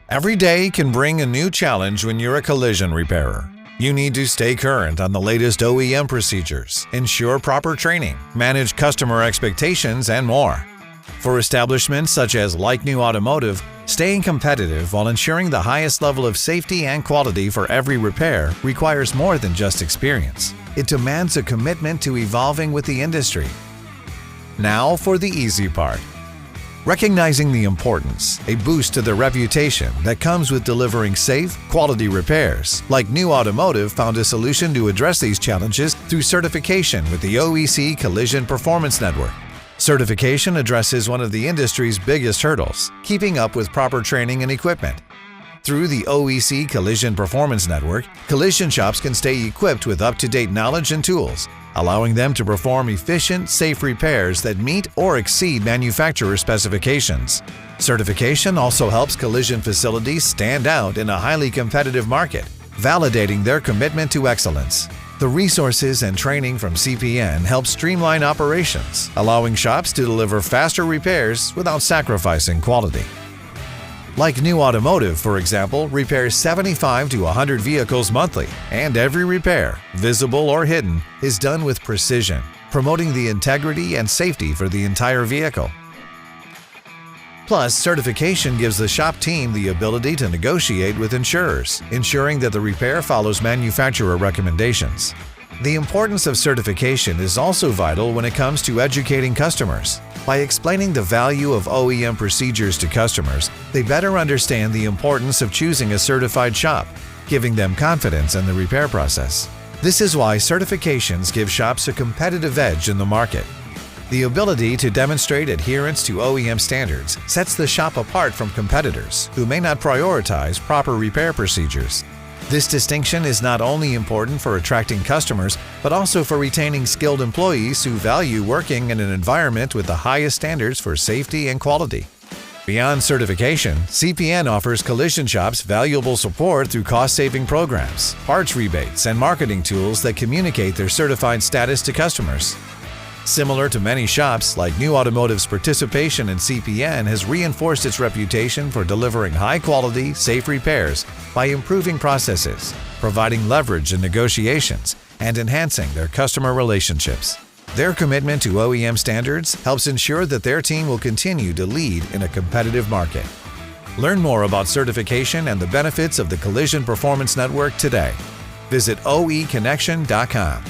Every day can bring a new challenge when you're a collision repairer. You need to stay current on the latest OEM procedures, ensure proper training, manage customer expectations, and more. For establishments such as Like New Automotive, staying competitive while ensuring the highest level of safety and quality for every repair requires more than just experience. It demands a commitment to evolving with the industry. Now for the easy part. Recognizing the importance, a boost to their reputation that comes with delivering safe, quality repairs, Like New Automotive found a solution to address these challenges through certification with the OEC Collision Performance Network. Certification addresses one of the industry's biggest hurdles, keeping up with proper training and equipment. Through the OEC Collision Performance Network, collision shops can stay equipped with up-to-date knowledge and tools, allowing them to perform efficient, safe repairs that meet or exceed manufacturer specifications. Certification also helps collision facilities stand out in a highly competitive market, validating their commitment to excellence. The resources and training from CPN help streamline operations, allowing shops to deliver faster repairs without sacrificing quality. Like New Automotive, for example, repairs 75 to 100 vehicles monthly, and every repair, visible or hidden, is done with precision, promoting the integrity and safety for the entire vehicle. Plus, certification gives the shop team the ability to negotiate with insurers, ensuring that the repair follows manufacturer recommendations. The importance of certification is also vital when it comes to educating customers. By explaining the value of OEM procedures to customers, they better understand the importance of choosing a certified shop, giving them confidence in the repair process. This is why certifications give shops a competitive edge in the market. The ability to demonstrate adherence to OEM standards sets the shop apart from competitors who may not prioritize proper repair procedures. This distinction is not only important for attracting customers, but also for retaining skilled employees who value working in an environment with the highest standards for safety and quality. Beyond certification, CPN offers collision shops valuable support through cost-saving programs, parts rebates, and marketing tools that communicate their certified status to customers. Similar to many shops, Like New Automotive's participation in CPN has reinforced its reputation for delivering high-quality, safe repairs by improving processes, providing leverage in negotiations, and enhancing their customer relationships. Their commitment to OEM standards helps ensure that their team will continue to lead in a competitive market. Learn more about certification and the benefits of the Collision Performance Network today. Visit oeconnection.com.